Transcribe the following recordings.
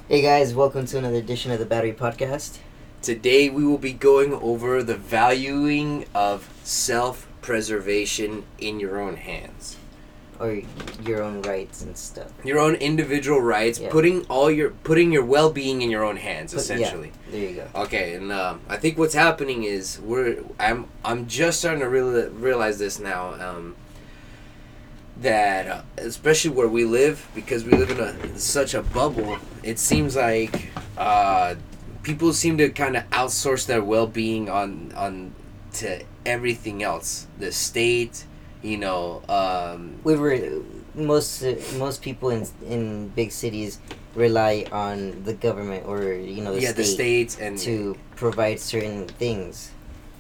Hey guys, welcome to another edition of the Battery Podcast. Today we will be going over the valuing of self-preservation in your own hands. Or your own rights and stuff. Your own individual rights, Yeah. putting your well-being in your own hands, essentially. Yeah, there you go. Okay, and I think what's happening is I'm just starting to realize this now. That especially where we live, because we live in such a bubble, it seems like people seem to kind of outsource their well-being on to everything else. The state, Most people in big cities rely on the government or the states and to provide certain things.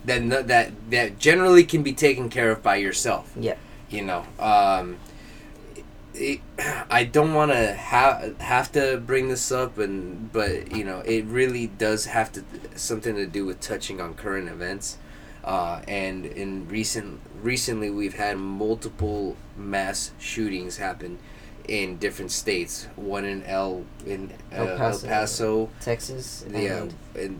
then that generally can be taken care of by yourself. Yeah. I don't want to have to bring this up, but it really does have something to do with touching on current events, and recently we've had multiple mass shootings happen in different states. One in El Paso, Texas, and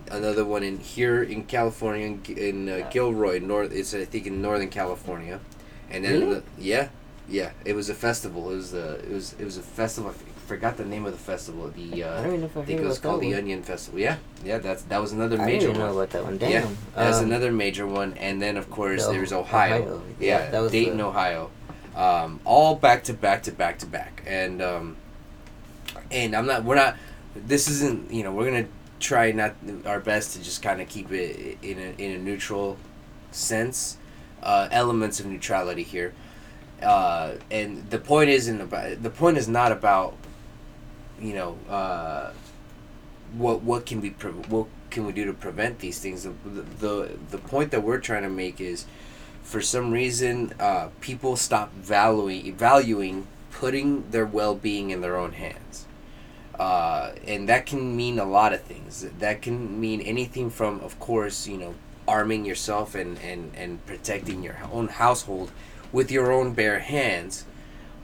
another one here in California, in Gilroy, It's I think in Northern California, and then Really? Yeah, it was a festival. It was a festival. I forgot the name of the festival. I don't even know if I think heard it was about called that the one. Onion Festival. Yeah, that was another I major didn't know one. about that one. Damn. Yeah, that's another major one, and then of course there's Ohio. Yeah, that was Dayton, Ohio. All back to back to back to back, and we're not. This isn't. We're gonna try our best to just kind of keep it in a neutral sense. Elements of neutrality here. And the point is not about what can we do to prevent these things. The point that we're trying to make is, for some reason, people stop valuing putting their well-being in their own hands, and that can mean a lot of things. That can mean anything from, of course, arming yourself and protecting your own household with your own bare hands,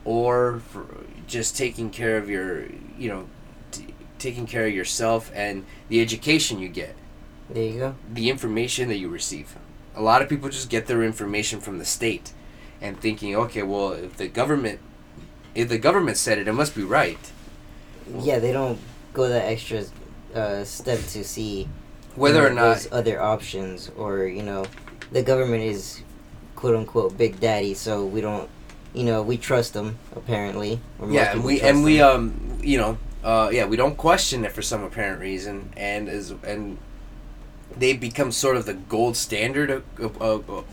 or for just taking care of taking care of yourself and the education you get. There you go. The information that you receive. A lot of people just get their information from the state, and thinking, okay, well, if the government said it, it must be right. Yeah, they don't go that extra step to see Whether or not there's other options, or the government is quote unquote big daddy, so we don't, we trust them apparently. Or most yeah, people we trust them. we don't question it for some apparent reason, and they become sort of the gold standard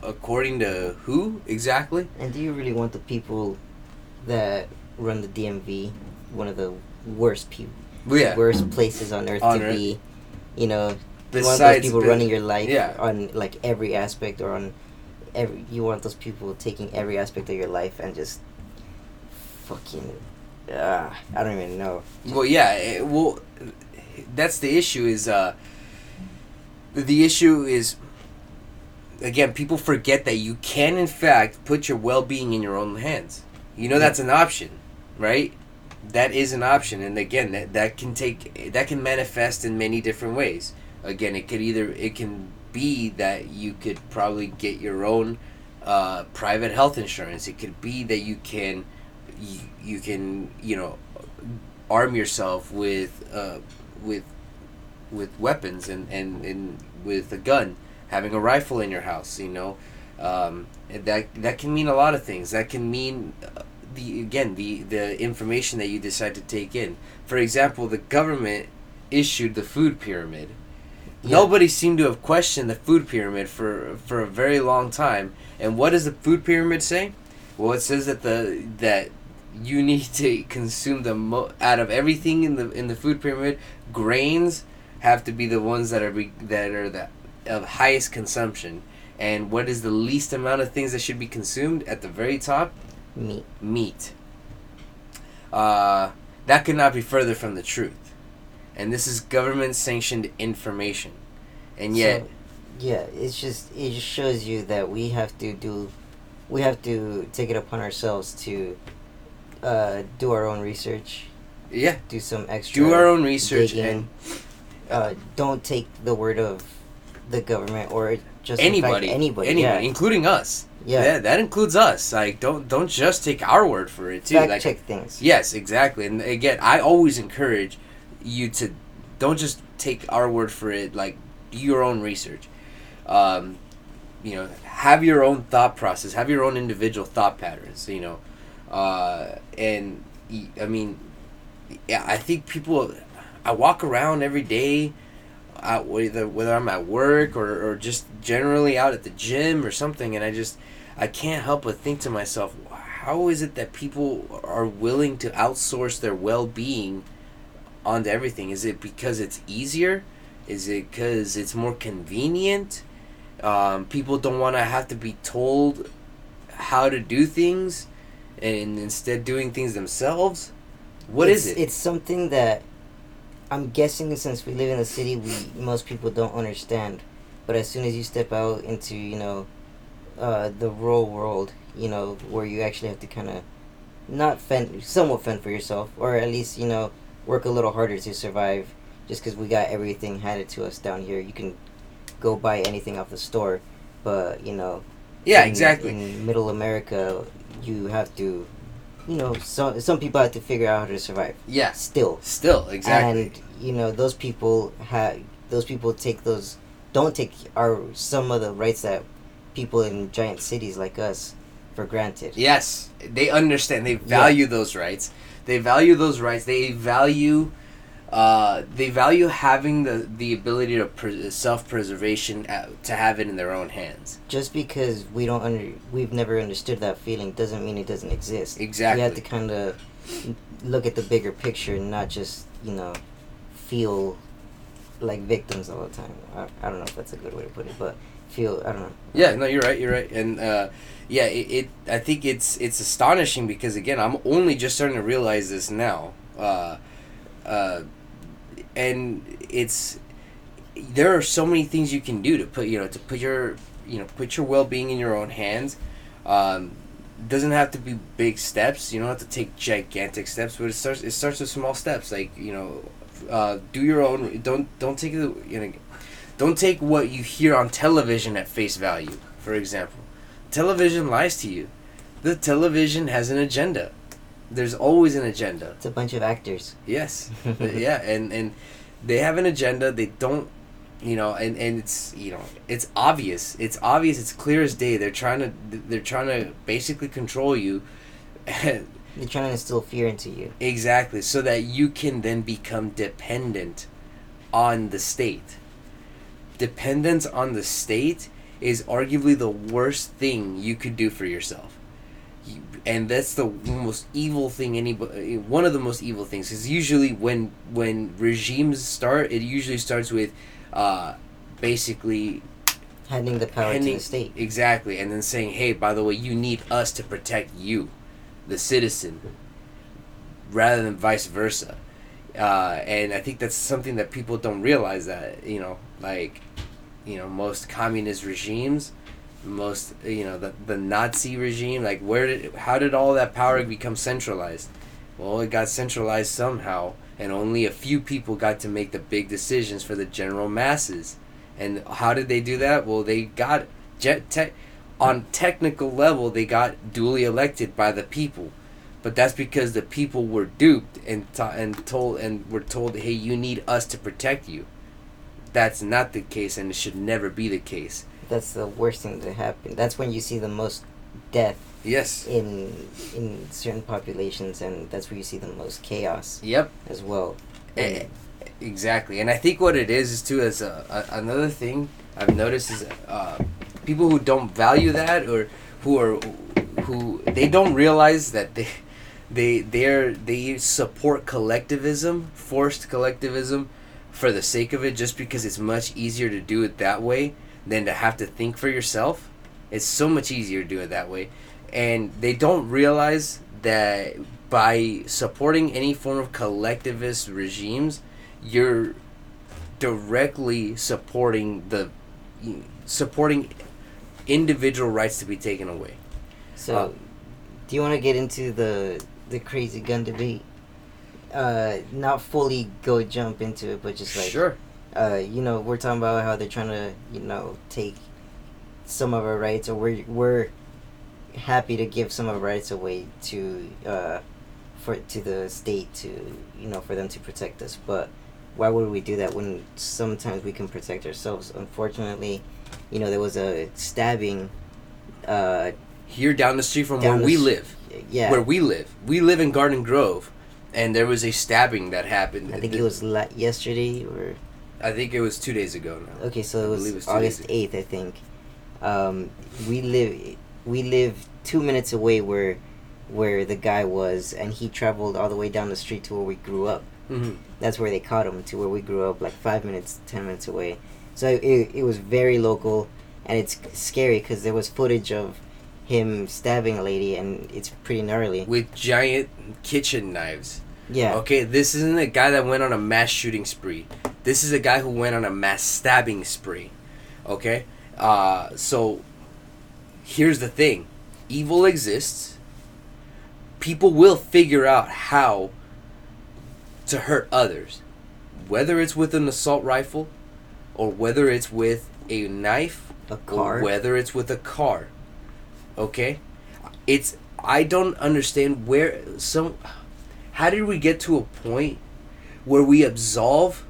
according to who exactly. And do you really want the people that run the DMV, one of the worst people, worst places on earth to be? You want those people running your life on like every aspect, or on you want those people taking every aspect of your life and just fucking I don't even know. Well, that's the issue. The issue is, again, people forget that you can in fact put your well-being in your own hands. That's an option, right? That is an option, and again, that can manifest in many different ways. Again, it can be that you could probably get your own private health insurance. It could be that you can arm yourself with weapons and with a gun, having a rifle in your house. That can mean a lot of things. That can mean the information that you decide to take in. For example, the government issued the food pyramid. Yeah. Nobody seemed to have questioned the food pyramid for a very long time. And what does the food pyramid say? Well, it says that you need to consume out of everything in the food pyramid. Grains have to be the ones that are of highest consumption. And what is the least amount of things that should be consumed at the very top? Meat. That could not be further from the truth. And this is government-sanctioned information, and yet, it just shows you that we have to take it upon ourselves to do our own research do some extra. Do our own research digging. And don't take the word of the government or just anybody, including us. Yeah, that includes us. Like, don't just take our word for it too. Fact check things. Yes, exactly. And again, I always encourage you to don't just take our word for it. Like, do your own research. Have your own thought process. Have your own individual thought patterns. And I mean, I think people. I walk around every day. Whether I'm at work or just generally out at the gym or something, and I can't help but think to myself, how is it that people are willing to outsource their well-being onto everything? Is it because it's easier? Is it because it's more convenient? People don't want to have to be told how to do things and instead doing things themselves? What is it? It's something that I'm guessing, since we live in the city, most people don't understand. But as soon as you step out into, the rural world, where you actually have to kind of somewhat fend for yourself, or at least, work a little harder to survive, just because we got everything handed to us down here. You can go buy anything off the store, but, exactly. In middle America, you have to... some people have to figure out how to survive. Yeah. Still, exactly. And those people don't take some of the rights that people in giant cities like us for granted. Yes, they understand. They value those rights. They value those rights. They value having the ability to self-preservation to have it in their own hands. Just because we've never understood that feeling doesn't mean it doesn't exist. Exactly. We have to kind of look at the bigger picture and not just feel like victims all the time. I don't know if that's a good way to put it, but I don't know. Yeah, no, you're right, and I think it's astonishing because, again, I'm only just starting to realize this now. And there are so many things you can do to put your well-being in your own hands. Doesn't have to be big steps. You don't have to take gigantic steps, but it starts with small steps. Like, do your own. Don't take what you hear on television at face value. For example, television lies to you. The television has an agenda. There's always an agenda. It's a bunch of actors. Yes. Yeah, and they have an agenda. They don't, and it's, it's obvious. It's obvious. It's clear as day. They're trying to basically control you. They're trying to instill fear into you. Exactly, so that you can then become dependent on the state. Dependence on the state is arguably the worst thing you could do for yourself. And that's the most evil thing one of the most evil things, is usually when regimes start, it usually starts with basically handing the power to the state. Exactly, and then saying, hey, by the way, you need us to protect you, the citizen, rather than vice versa. And I think that's something that people don't realize, that most communist regimes, the Nazi regime, like, how did all that power become centralized? Well, it got centralized somehow, and only a few people got to make the big decisions for the general masses. And how did they do that? Well, they got on technical level, they got duly elected by the people, but that's because the people were duped and were told, hey, you need us to protect you. That's not the case, and it should never be the case. That's the worst thing to happen. That's when you see the most death. Yes. In certain populations, and that's where you see the most chaos. Yep. As well. Exactly, and I think what it is too, as another thing I've noticed is people who don't value that, or who they don't realize that they support collectivism, forced collectivism, for the sake of it, just because it's much easier to do it that way than to have to think for yourself. It's so much easier to do it that way. And they don't realize that by supporting any form of collectivist regimes, you're directly supporting individual rights to be taken away. So, do you want to get into the crazy gun debate? not fully go jump into it, but just like sure. We're talking about how they're trying to take some of our rights, or we're happy to give some of our rights away to the state for them to protect us. But why would we do that when sometimes we can protect ourselves? Unfortunately, there was a stabbing here down the street from where we live. Yeah. Where we live. We live in Garden Grove, and there was a stabbing that happened. I think it was yesterday, or... I think it was 2 days ago now. Okay, so it was August 8th, I think. We live 2 minutes away where the guy was, and he traveled all the way down the street to where we grew up. Mm-hmm. That's where they caught him, to where we grew up, like 5 minutes, 10 minutes away. So it was very local, and it's scary because there was footage of him stabbing a lady, and it's pretty gnarly. With giant kitchen knives. Yeah. Okay, this isn't a guy that went on a mass shooting spree. This is a guy who went on a mass stabbing spree. Okay? So, here's the thing. Evil exists. People will figure out how to hurt others. Whether it's with an assault rifle, or whether it's with a knife, a car, or whether it's with a car. Okay? I don't understand how did we get to a point where we absolve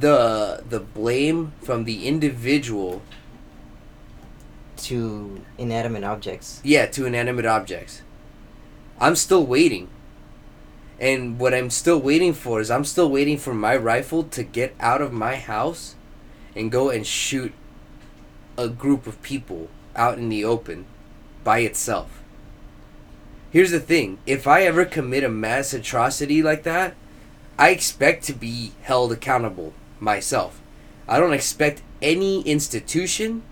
the blame from the individual to inanimate objects? Yeah, to inanimate objects. I'm still waiting. And what I'm still waiting for is I'm still waiting for my rifle to get out of my house and go and shoot a group of people out in the open by itself. Here's the thing. If I ever commit a mass atrocity like that, I expect to be held accountable myself. I don't expect any institution,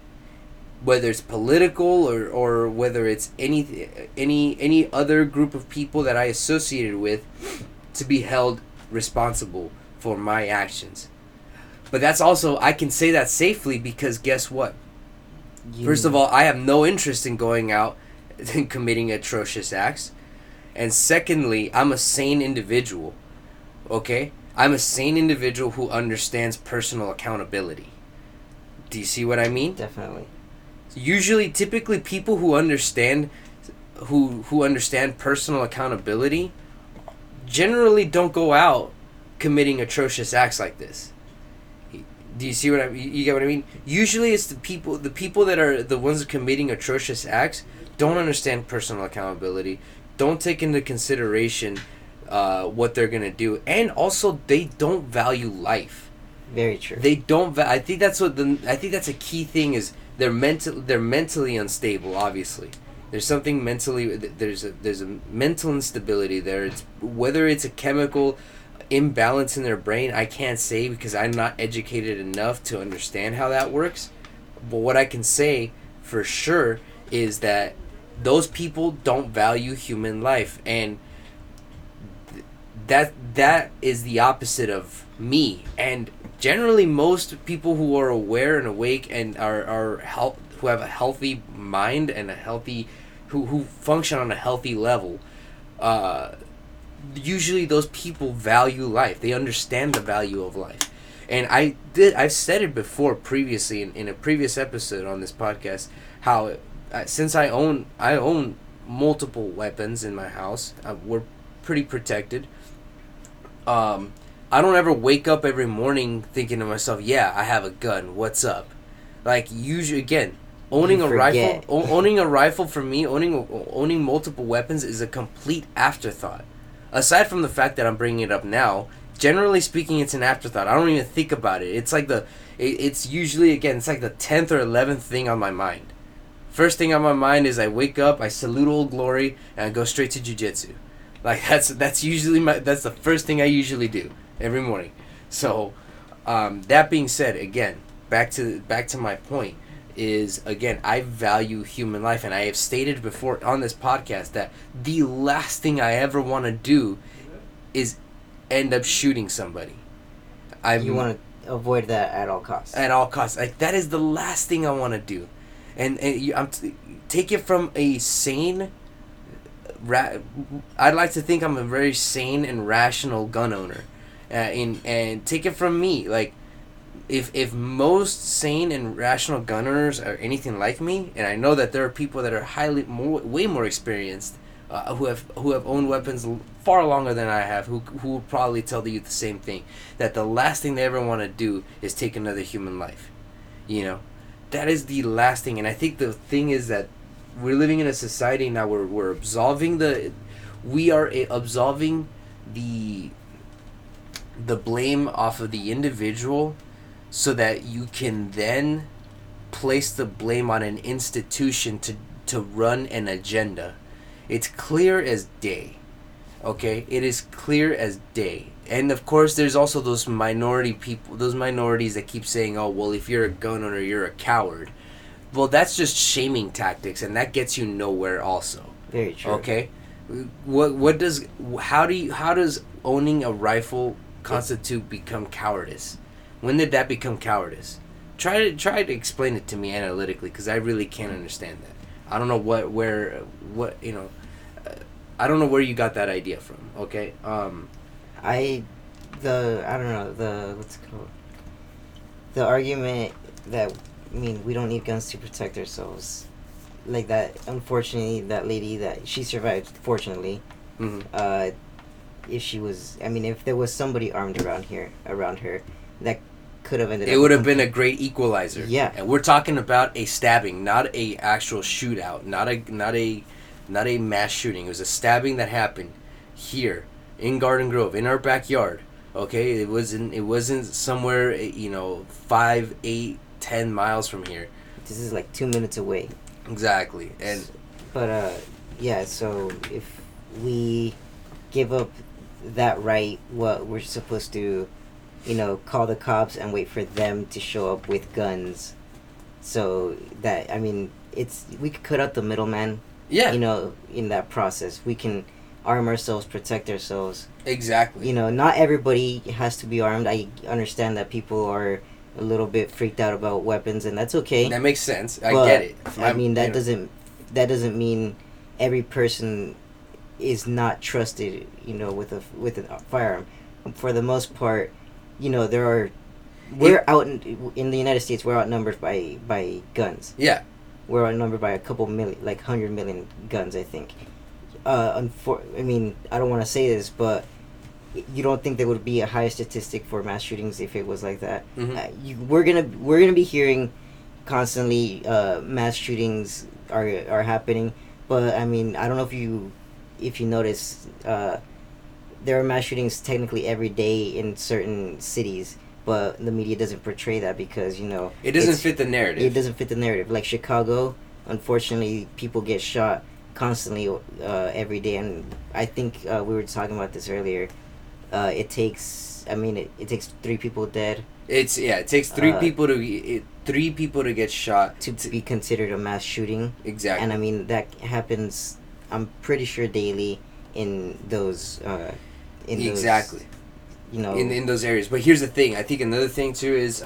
whether it's political or whether it's any other group of people that I associated with, to be held responsible for my actions. But that's also, I can say that safely because guess what? First of all, I have no interest in going out and committing atrocious acts. And secondly, I'm a sane individual. Okay? I'm a sane individual who understands personal accountability. Do you see what I mean? Definitely. Typically people who understand personal accountability generally don't go out committing atrocious acts like this. Do you see what you get what I mean? Usually it's the people that are the ones committing atrocious acts don't understand personal accountability, don't take into consideration what they're going to do, and also they don't value life. Very true. They don't I think that's a key thing is they're mentally unstable, obviously. There's something mentally there's a mental instability there. It's whether it's a chemical imbalance in their brain, I can't say because I'm not educated enough to understand how that works. But what I can say for sure is that those people don't value human life, and that is the opposite of me. And generally most people who are aware and awake and who have a healthy mind and who function on a healthy level, usually those people value life. They understand the value of life. And I've said it before previously in a previous episode on this podcast, how since I own multiple weapons in my house, we're pretty protected. I don't ever wake up every morning thinking to myself, yeah, I have a gun, what's up? Like, usually, again, owning a rifle for me, owning multiple weapons is a complete afterthought. Aside from the fact that I'm bringing it up now, generally speaking, it's an afterthought. I don't even think about it. It's like it's usually, again, it's like the 10th or 11th thing on my mind. First thing on my mind is I wake up, I salute Old Glory, and I go straight to jiu-jitsu. Like, that's usually that's the first thing I usually do every morning. So, that being said, again, back to my point is, again, I value human life, and I have stated before on this podcast that the last thing I ever want to do is end up shooting somebody. You want to avoid that at all costs. At all costs. Like, that is the last thing I want to do. And take it from a sane I'd like to think I'm a very sane and rational gun owner, and take it from me, like, if most sane and rational gun owners are anything like me, and I know that there are people that are way more experienced, who have owned weapons far longer than I have, who will probably tell you the same thing, that the last thing they ever want to do is take another human life. You know, that is the last thing. And I think the thing is that we're living in a society now where we're absolving the blame off of the individual, so that you can then place the blame on an institution to run an agenda. It's clear as day. Okay? It is clear as day. And of course, there's also those minority people, those minorities that keep saying, oh, well, if you're a gun owner, you're a coward. Well, that's just shaming tactics, and that gets you nowhere also. Very true. Okay? How does owning a rifle constitute become cowardice? When did that become cowardice? Try to explain it to me analytically, because I really can't understand that. I don't know I don't know where you got that idea from. Okay. I don't know, what's it called? The argument that, I mean, we don't need guns to protect ourselves. Like that, unfortunately, that lady, that she survived, fortunately. Mm-hmm. If there was somebody armed around her, that could have ended up... It would have been a great equalizer. Yeah. And we're talking about a stabbing, not a actual shootout, not a mass shooting. It was a stabbing that happened here in Garden Grove, in our backyard. Okay, it wasn't somewhere 5, 8, 10 miles from here. This is like 2 minutes away. Exactly. So if we give up that right, what we're supposed to, call the cops and wait for them to show up with guns. So that, we could cut out the middleman. Yeah. In that process, we can arm ourselves, protect ourselves. Exactly. Not everybody has to be armed. I understand that people are a little bit freaked out about weapons, and that's okay. That makes sense. I get it. That doesn't mean every person is not trusted, with a firearm. For the most part, we're out in the United States. We're outnumbered by guns. Yeah. We're outnumbered by a couple million, like 100 million guns, I think. I don't want to say this, but you don't think there would be a higher statistic for mass shootings if it was like that? Mm-hmm. We're gonna be hearing constantly mass shootings are happening, but I don't know if you notice, there are mass shootings technically every day in certain cities. But the media doesn't portray that because, it doesn't fit the narrative. It doesn't fit the narrative. Like Chicago, unfortunately, people get shot constantly every day. And I think we were talking about this earlier. It takes 3 people dead. It takes 3 people to get shot to be considered a mass shooting. Exactly. And that happens, I'm pretty sure, daily in those exactly. In those areas. But here's the thing. I think another thing too is,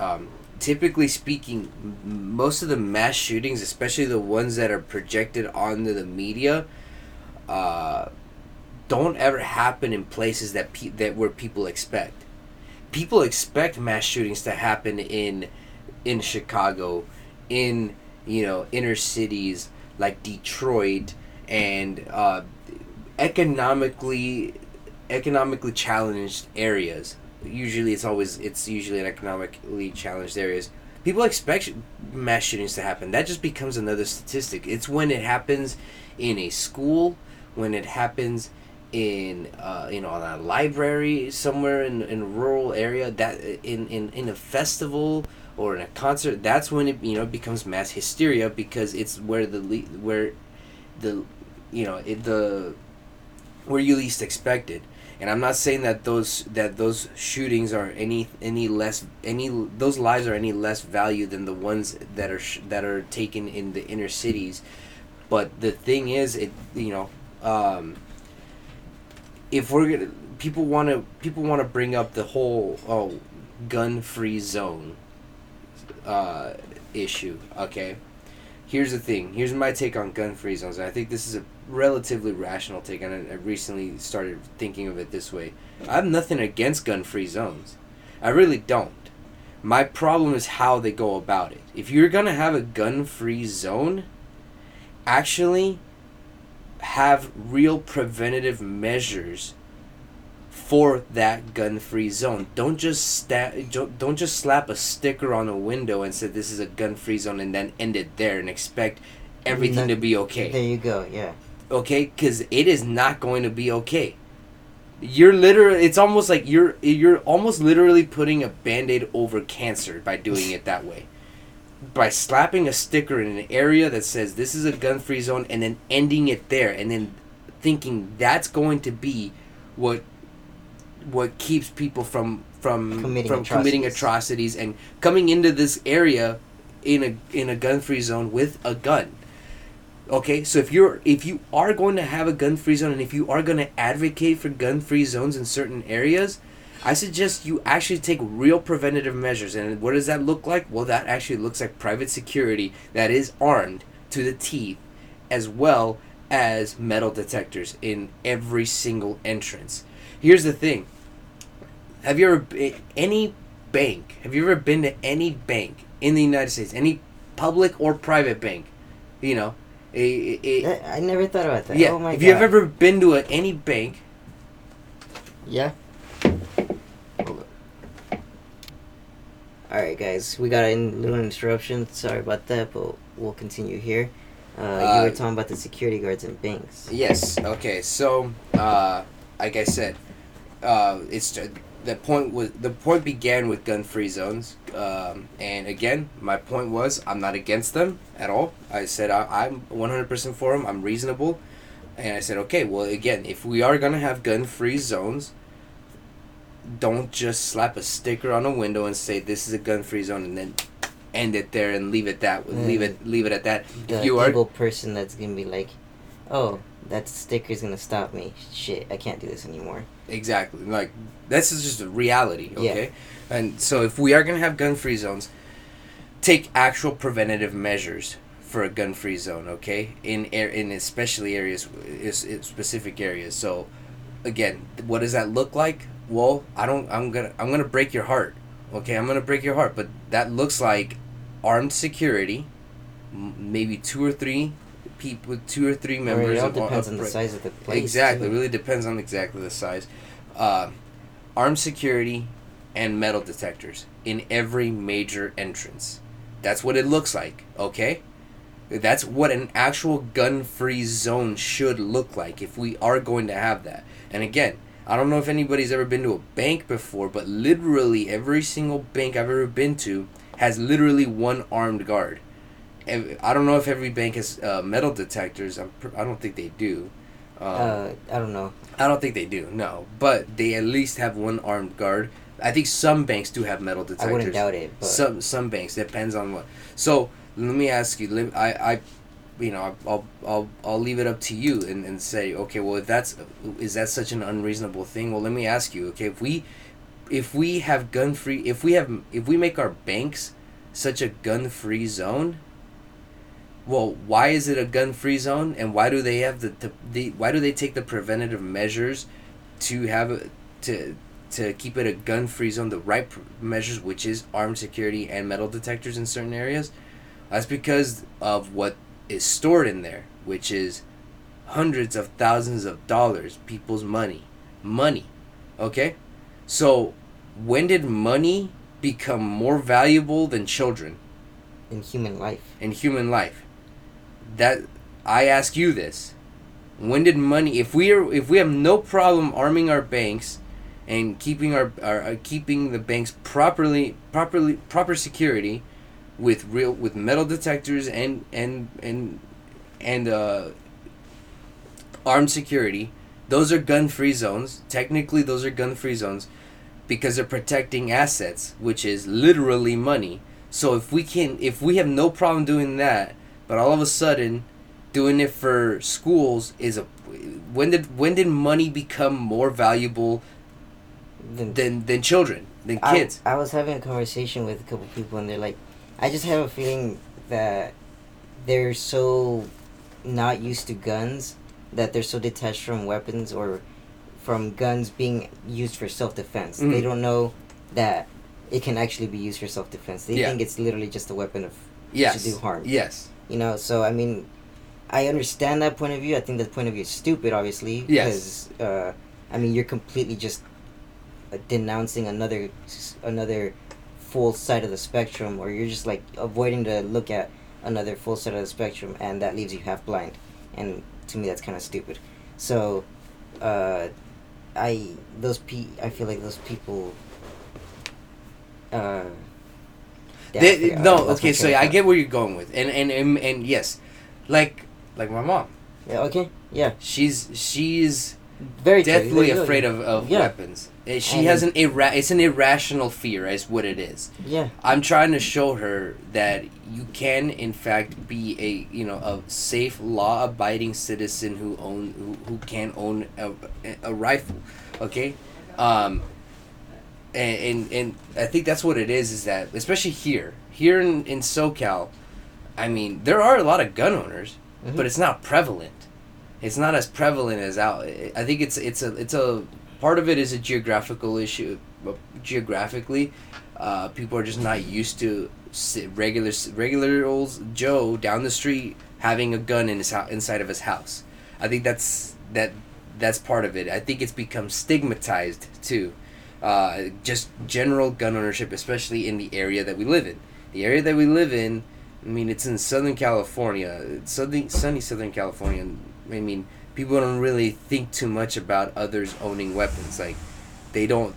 typically speaking, most of the mass shootings, especially the ones that are projected onto the media, don't ever happen in places that where people expect. People expect mass shootings to happen in Chicago, in inner cities like Detroit, and economically challenged areas. Usually it's usually in economically challenged areas. People expect mass shootings to happen. That just becomes another statistic. It's when it happens in a school, when it happens in on a library somewhere in a rural area, that in a festival or in a concert, that's when it becomes mass hysteria, because it's where you least expect it. And I'm not saying that those shootings are those lives are any less value than the ones that are taken in the inner cities. But the thing is, if people want to bring up the whole gun-free zone issue. Okay, here's the thing. Here's my take on gun-free zones. I think this is a relatively rational take, and I recently started thinking of it this way. I have nothing against gun-free zones. I really don't. My problem is how they go about it. If you're going to have a gun-free zone, actually have real preventative measures for that gun-free zone. Don't just don't just slap a sticker on a window and say this is a gun-free zone and then end it there and expect everything to be okay. There you go. Yeah. Okay, because it is not going to be okay. It's almost like you're almost literally putting a Band-Aid over cancer by doing it that way. By slapping a sticker in an area that says this is a gun-free zone and then ending it there and then thinking that's going to be what keeps people from committing atrocities and coming into this area in a gun-free zone with a gun. Okay, so if you are going to have a gun-free zone and if you are going to advocate for gun-free zones in certain areas, I suggest you actually take real preventative measures. And what does that look like? Well, that actually looks like private security that is armed to the teeth, as well as metal detectors in every single entrance. Here's the thing. Have you ever been to any bank in the United States, any public or private bank? You know, I never thought about that. Yeah. Oh my God. Have you ever been to any bank? Yeah. Alright, guys, we got a little interruption. Sorry about that, but we'll continue here. You were talking about the security guards in banks. Yes. Okay. So, like I said, the point began with gun-free zones, and again, my point was I'm not against them at all. I said I'm 100% for them. I'm reasonable, and I said, okay, well, again, if we are gonna have gun-free zones, don't just slap a sticker on a window and say this is a gun-free zone and then end it there and leave it leave it at that. The evil person that's gonna be like, oh, that sticker's gonna stop me. Shit, I can't do this anymore. Exactly. Like, that's just a reality, okay? Yeah. And so if we are going to have gun-free zones, take actual preventative measures for a gun-free zone, okay? In especially areas, specific areas. So, again, what does that look like? Well, I'm gonna break your heart, okay? I'm gonna break your heart, but that looks like armed security, maybe 2 or 3 people with 2 or 3 members. It all depends on the size of the place. Exactly, it really depends on exactly the size. Armed security and metal detectors in every major entrance. That's what it looks like, okay? That's what an actual gun-free zone should look like if we are going to have that. And again, I don't know if anybody's ever been to a bank before, but literally every single bank I've ever been to has literally one armed guard. I don't know if every bank has metal detectors. I don't think they do. I don't know. I don't think they do, no. But they at least have one armed guard. I think some banks do have metal detectors. I wouldn't doubt it. But some banks, depends on what. So let me ask you. I'll leave it up to you and say, okay, well, is that such an unreasonable thing? Well, let me ask you, okay, if we have gun-free, if we make our banks such a gun-free zone, well, why is it a gun-free zone, and why do they have why do they take the preventative measures to keep it a gun-free zone, the right measures, which is armed security and metal detectors in certain areas? That's because of what is stored in there, which is hundreds of thousands of dollars, people's money, okay? So when did money become more valuable than children? In human life. That, I ask you this, when did money, if we have no problem arming our banks and keeping keeping the banks proper security with metal detectors and armed security, those are gun-free zones. Technically, those are gun-free zones because they're protecting assets, which is literally money. So if we have no problem doing that, but all of a sudden doing it for schools when did money become more valuable than children, than kids? I was having a conversation with a couple people, and they're like, I just have a feeling that they're so not used to guns that they're so detached from weapons or from guns being used for self-defense. They don't know that it can actually be used for self-defense. They think it's literally just a weapon to do harm. Yes. You know, so I mean, I understand that point of view. I think that point of view is stupid, obviously. Because, I mean, you're completely just denouncing another full side of the spectrum, or you're just, like, avoiding to look at another full side of the spectrum, and that leaves you half blind. And to me, that's kind of stupid. So, I feel like those people... I get where you're going with, and yes, like my mom. Yeah. Okay. Yeah. She's very deathly afraid of weapons. She has it's an irrational fear, is what it is. Yeah. I'm trying to show her that you can, in fact, be a safe, law-abiding citizen who can own a rifle. Okay. And I think that's what it is that, especially here in SoCal, I mean, there are a lot of gun owners, but it's not prevalent. It's not as prevalent as out. I think it's a part of it is a geographical issue. Geographically, people are just not used to regular old Joe down the street having a gun in inside of his house. I think that's part of it. I think it's become stigmatized too. Just general gun ownership, especially in the area that we live in. The area that we live in, I mean, it's in Southern California, sunny Southern California. I mean, people don't really think too much about others owning weapons. Like, they don't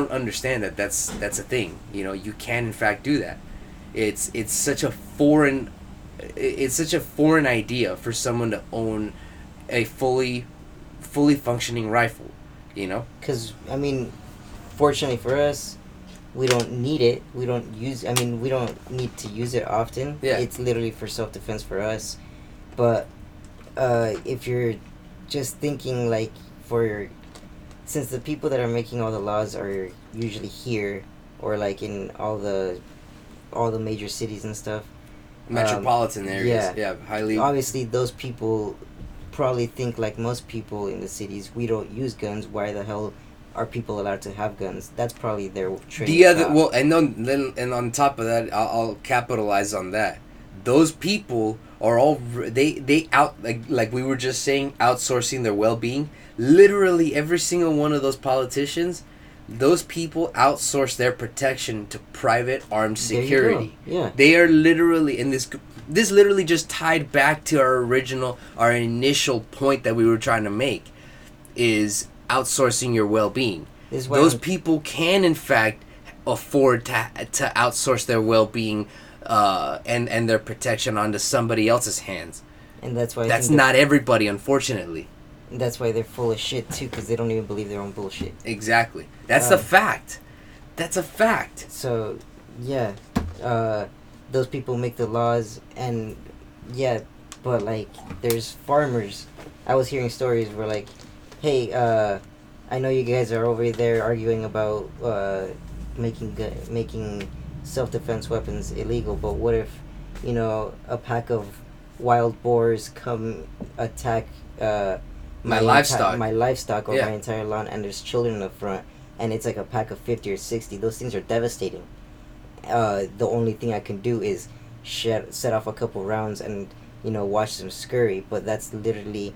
understand that that's a thing. You know, you can in fact do that. It's such a foreign idea for someone to own a fully functioning rifle. You know, because I mean, fortunately for us, we don't need it. We don't need to use it often. Yeah. It's literally for self-defense for us. But if you're just thinking, like, since the people that are making all the laws are usually here, or like in all the major cities and stuff. Metropolitan areas. Yeah, highly. Obviously, those people probably think like most people in the cities, we don't use guns. Why the hell are people allowed to have guns? That's probably their training. And on top of that, I'll capitalize on that. Those people are all they out like we were just saying, outsourcing their well-being. Literally every single one of those politicians, those people outsource their protection to private armed security. Yeah, they are literally in this. This literally just tied back to our initial point that we were trying to make, is outsourcing your well-being. Those people can, in fact, afford to outsource their well-being and their protection onto somebody else's hands. And that's why that's not everybody, unfortunately. And that's why they're full of shit too, because they don't even believe their own bullshit. Exactly. That's the fact. That's a fact. So, yeah, those people make the laws, and yeah, but like, there's farmers. I was hearing stories where like, hey, I know you guys are over there arguing about making self-defense weapons illegal, but what if, you know, a pack of wild boars come attack my livestock or my entire lawn, and there's children in the front, and it's like a pack of 50 or 60. Those things are devastating. The only thing I can do is set off a couple rounds and, you know, watch them scurry. But that's literally,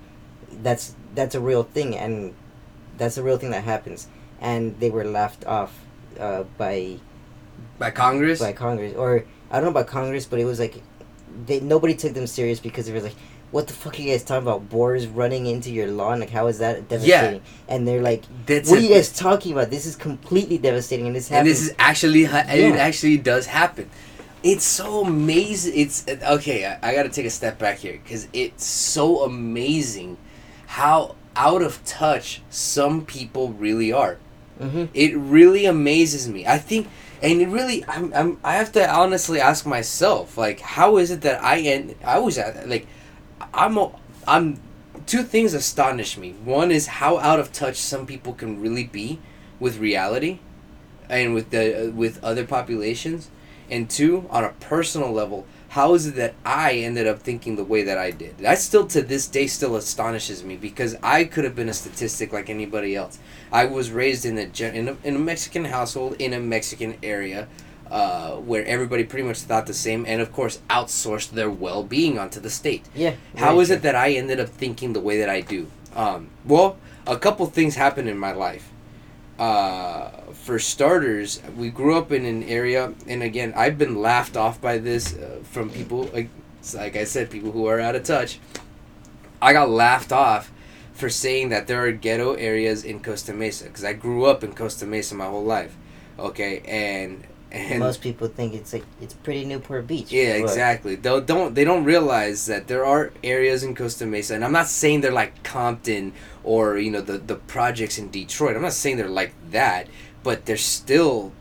that's a real thing, and that's a real thing that happens. And they were laughed off by Congress? By Congress. Or, I don't know about Congress, but it was like, nobody took them serious because they were like, what the fuck are you guys talking about? Boars running into your lawn? Like, how is that devastating? Yeah. And they're like, what are you guys talking about? This is completely devastating, and this happens. And this is actually, it actually does happen. It's so amazing. It's, okay, I gotta take a step back here, because it's so amazing how out of touch some people really are. Mm-hmm. It really amazes me. I think, and it really, I have to honestly ask myself, like, how is it that I'm two things astonish me. One is how out of touch some people can really be with reality and with other populations, and two, on a personal level, how is it that I ended up thinking the way that I did? That still, to this day, still astonishes me, because I could have been a statistic like anybody else. I was raised in a Mexican household, in a Mexican area, where everybody pretty much thought the same, and of course outsourced their well-being onto the state. Yeah. How is it that I ended up thinking the way that I do? Well, a couple things happened in my life. For starters, we grew up in an area, and again, I've been laughed off by this from people, like I said, people who are out of touch. I got laughed off for saying that there are ghetto areas in Costa Mesa, because I grew up in Costa Mesa my whole life. Okay, and most people think it's pretty Newport Beach. Yeah, exactly. They don't realize that there are areas in Costa Mesa, and I'm not saying they're like Compton or the projects in Detroit. I'm not saying they're like that, but there's still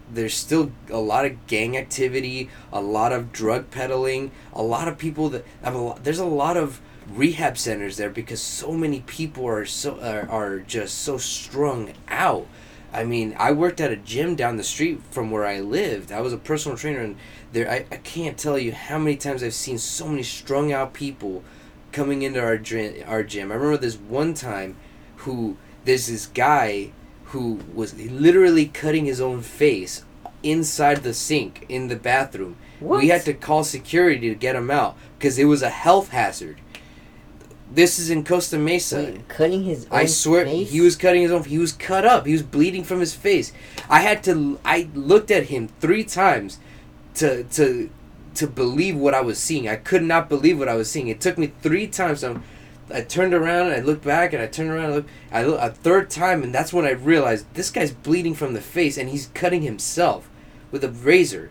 a lot of gang activity, a lot of drug peddling, a lot of people that there's a lot of rehab centers there, because so many people are just so strung out. I mean, I worked at a gym down the street from where I lived. I was a personal trainer, and I can't tell you how many times I've seen so many strung out people coming into our gym. I remember this one time there's this guy who was literally cutting his own face inside the sink in the bathroom. What? We had to call security to get him out because it was a health hazard. This is in Costa Mesa. Wait, cutting his own I swear, face? he was cutting his own. He was cut up. He was bleeding from his face. I looked at him 3 times to believe what I was seeing. I could not believe what I was seeing. It took me 3 times. I turned around and I looked back, and I turned around and I looked a 3rd time, and that's when I realized this guy's bleeding from the face, and he's cutting himself with a razor.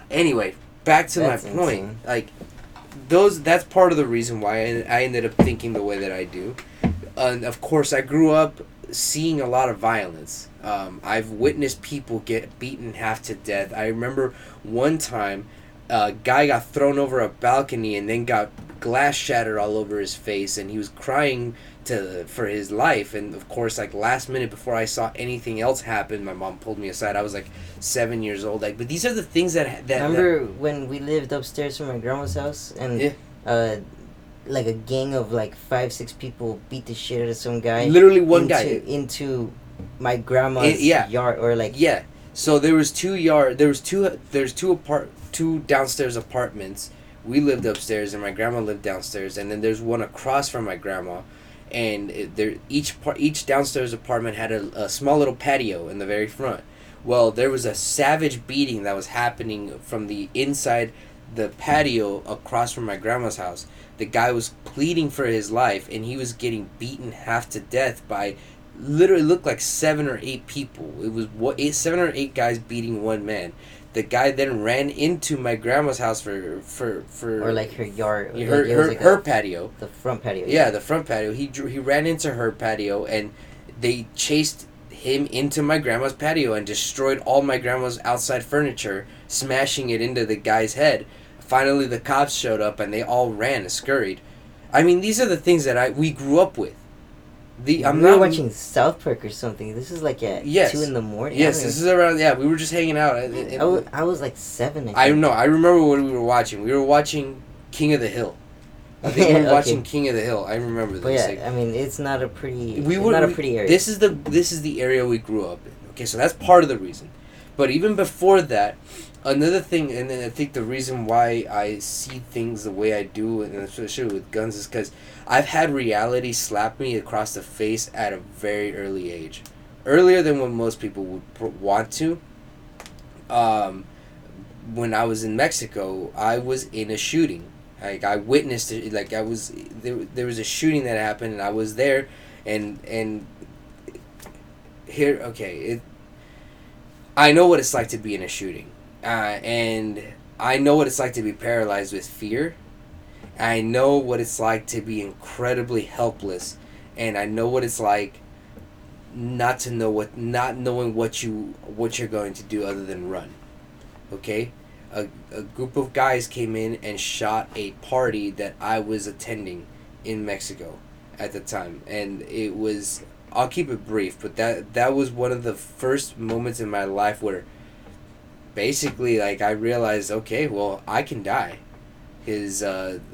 Anyway, back to my point. Insane. Like, that's part of the reason why I ended up thinking the way that I do. And of course, I grew up seeing a lot of violence. I've witnessed people get beaten half to death. I remember one time a guy got thrown over a balcony and then got glass shattered all over his face, and he was crying for his life. And of course, like, last minute before I saw anything else happen, my mom pulled me aside. I was like 7 years old. Like, but these are the things that remember when we lived upstairs from my grandma's house, and like a gang of like 5-6 people beat the shit out of some guy. Literally one guy into my grandma's yard, or like So there was 2 downstairs apartments. We lived upstairs, and my grandma lived downstairs, and then there's one across from my grandma. And each downstairs apartment had a small little patio in the very front. Well, there was a savage beating that was happening from the inside the patio across from my grandma's house. The guy was pleading for his life, and he was getting beaten half to death by literally looked like 7 or 8 people. It was 7 or 8 guys beating one man. The guy then ran into my grandma's house for or like her yard, her patio, the front patio. Yeah, the front patio. He ran into her patio, and they chased him into my grandma's patio and destroyed all my grandma's outside furniture, smashing it into the guy's head. Finally, the cops showed up, and they all ran and scurried. I mean, these are the things that we grew up with. We were watching South Park or something. This is like at 2 in the morning. Yes, this is around. Yeah, we were just hanging out. I was like 7. I know. I remember what we were watching. We were watching King of the Hill. I think we were watching King of the Hill. I remember this. But I mean, it's not a pretty. Not a pretty area. This is the area we grew up in. Okay, so that's part of the reason. But even before that, another thing, and then I think the reason why I see things the way I do, and especially with guns, is because I've had reality slap me across the face at a very early age. Earlier than what most people would want to. When I was in Mexico, I was in a shooting. Like, I witnessed it. Like, there was a shooting that happened, and I was there, and here, okay, I know what it's like to be in a shooting. And I know what it's like to be paralyzed with fear. I know what it's like to be incredibly helpless, and I know what it's like not knowing what you're going to do other than run. Okay? A group of guys came in and shot a party that I was attending in Mexico at the time, and it was, I'll keep it brief, but that was one of the first moments in my life where basically, like, I realized, okay, well, I can die. Because,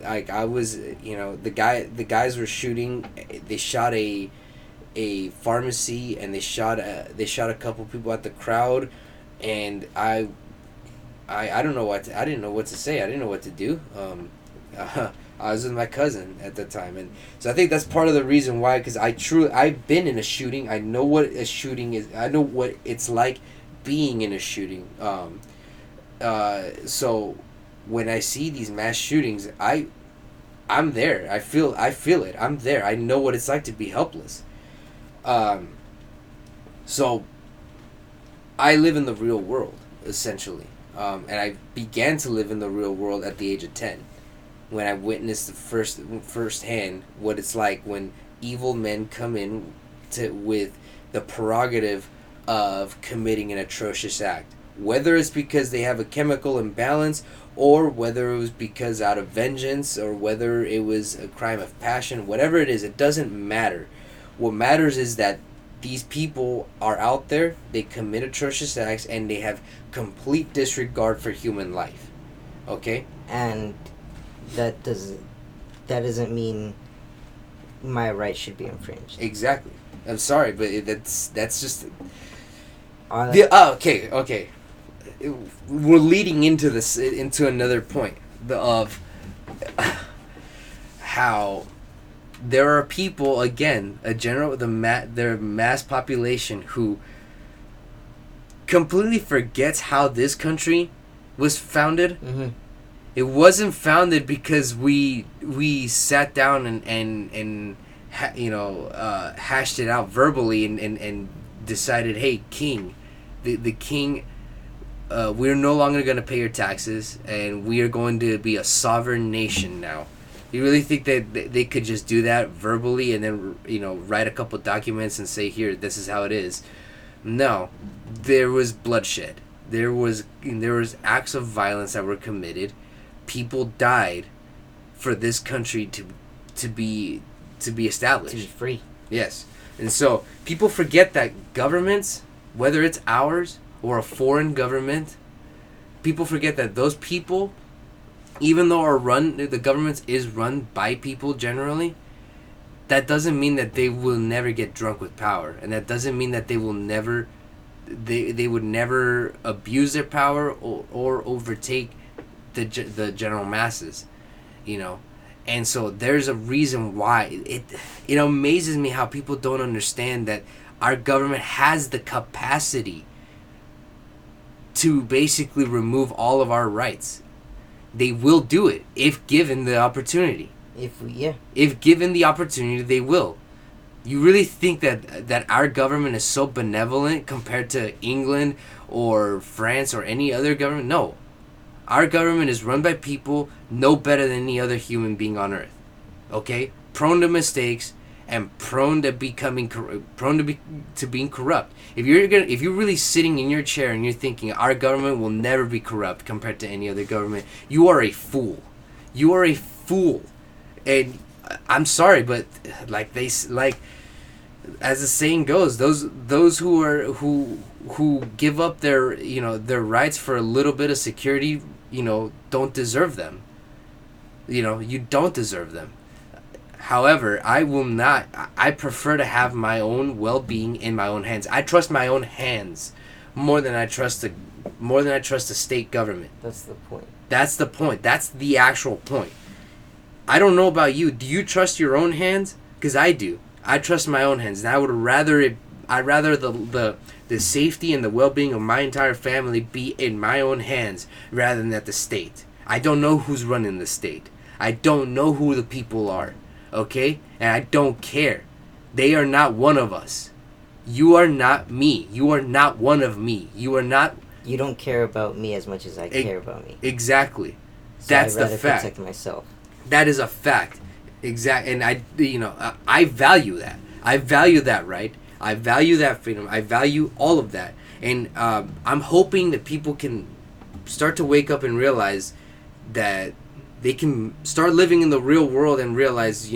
like, I was, the guys were shooting, they shot a pharmacy, and they shot a couple people at the crowd, and I don't know I didn't know what to say. I didn't know what to do. I was with my cousin at the time, and so I think that's part of the reason why. Because I've been in a shooting. I know what a shooting is. I know what it's like being in a shooting. So when I see these mass shootings, I'm there. I feel it. I'm there. I know what it's like to be helpless. So I live in the real world, essentially. And I began to live in the real world at the age of 10, when I witnessed firsthand what it's like when evil men come in with the prerogative of committing an atrocious act. Whether it's because they have a chemical imbalance, or whether it was because out of vengeance, or whether it was a crime of passion, whatever it is, it doesn't matter. What matters is that these people are out there, they commit atrocious acts, and they have complete disregard for human life. Okay? And that doesn't mean my rights should be infringed. Exactly. I'm sorry, but that's just... Okay. We're leading into another point of how there are people, again, their mass population who completely forgets how this country was founded. Mm-hmm. It wasn't founded because we sat down and hashed it out verbally and decided, hey, king, the king, we're no longer going to pay your taxes, and we are going to be a sovereign nation now. You really think that they could just do that verbally and then, write a couple documents and say, here, this is how it is? No. There was bloodshed. There was acts of violence that were committed. People died for this country to be established. To be free. Yes. And so people forget that governments, whether it's ours or a foreign government, people forget that those people, even though the government is run by people generally, that doesn't mean that they will never get drunk with power, and that doesn't mean that they will never, they would never abuse their power or overtake the general masses, And so there's a reason why it amazes me how people don't understand that our government has the capacity to basically remove all of our rights. They will do it if given the opportunity. If given the opportunity, they will. You really think that our government is so benevolent compared to England or France or any other government? No. Our government is run by people no better than any other human being on earth. Okay? Prone to mistakes and prone to being corrupt. If you're really sitting in your chair and you're thinking our government will never be corrupt compared to any other government, you are a fool. You are a fool. And I'm sorry, but as the saying goes, those who give up their their rights for a little bit of security, don't deserve them. You don't deserve them. However, I prefer to have my own well-being in my own hands. I trust my own hands more than I trust the state government. That's the point. That's the point. That's the actual point. I don't know about you. Do you trust your own hands? Because I do. I trust my own hands, and I'd rather the safety and the well-being of my entire family be in my own hands rather than at the state. I don't know who's running the state. I don't know who the people are. Okay? And I don't care. They are not one of us. You are not me. You are not one of me. You are not... You don't care about me as much as I care about me. Exactly. So That's I'd rather the fact. protect myself. That is a fact. Exact. And I value that. I value that right. I value that freedom. I value all of that. And I'm hoping that people can start to wake up and realize that they can start living in the real world and realize,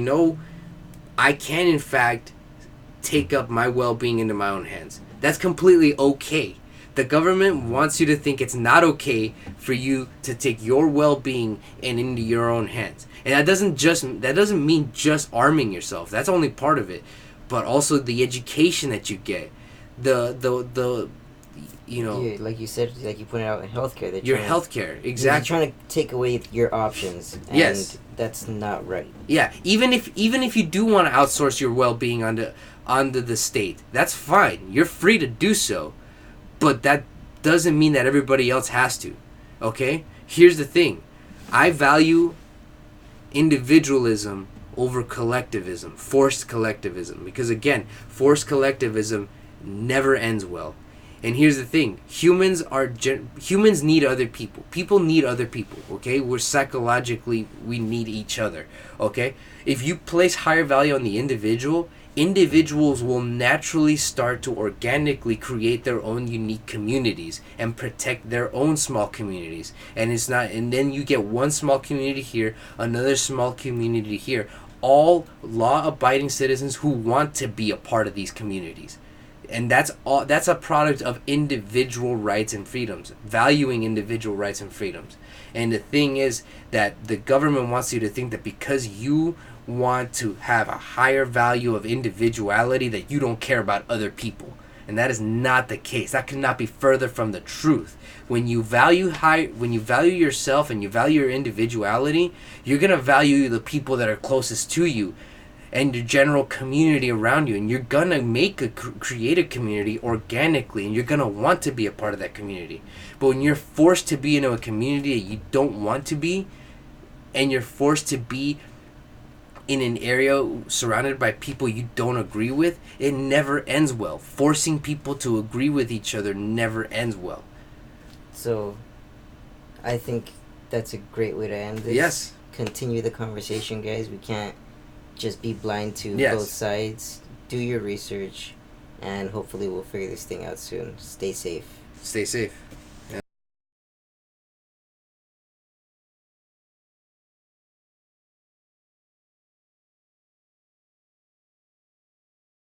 I can in fact take up my well-being into my own hands. That's completely okay. The government wants you to think it's not okay for you to take your well-being and into your own hands. And that doesn't mean just arming yourself. That's only part of it. But also the education that you get. The you know, yeah, like you said, like you pointed out in healthcare, your healthcare, exactly. They're trying to take away your options, and yes, that's not right. Yeah, even if you do want to outsource your well-being onto the state, that's fine. You're free to do so, but that doesn't mean that everybody else has to. Okay? Here's the thing: I value individualism over collectivism, forced collectivism, because again, forced collectivism never ends well. And here's the thing: humans need other people. People need other people. Okay, we're psychologically, we need each other. Okay, if you place higher value on the individual, individuals will naturally start to organically create their own unique communities and protect their own small communities. And then you get one small community here, another small community here, all law-abiding citizens who want to be a part of these communities. And that's a product of individual rights and freedoms, valuing individual rights and freedoms. And the thing is that the government wants you to think that because you want to have a higher value of individuality, that you don't care about other people. And that is not the case. That could not be further from the truth. When you value yourself and you value your individuality, you're going to value the people that are closest to you and your general community around you, and you're gonna create a community organically, and you're gonna want to be a part of that community. But when you're forced to be in a community that you don't want to be, and you're forced to be in an area surrounded by people you don't agree with, it never ends well. Forcing people to agree with each other never ends well. So I think that's a great way to end this. Yes. Continue the conversation, guys. We can't just be blind to both sides. Do your research, and hopefully we'll figure this thing out soon. Stay safe. Stay safe.